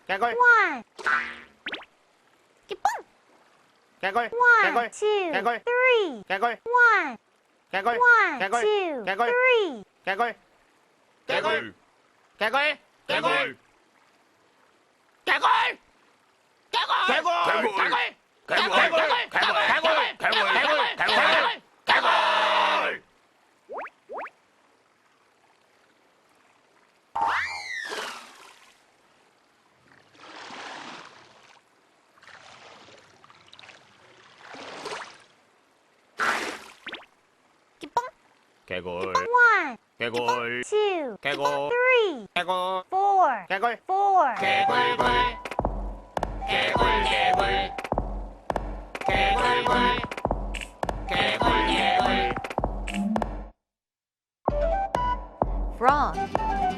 개굴. One. 기쁨. 개굴. One, 개굴. two, 개굴. three. 개굴. One. 개굴. One, 개굴. two, 개굴. three. 개굴. 개굴. 개굴. 개굴. 개굴. 기쁨. 개굴. One. 개굴. Two. 개굴. Three. 개굴. Four. 개굴. Four. 개굴굴. 개굴개굴. 개굴굴. 개굴개굴. Frog.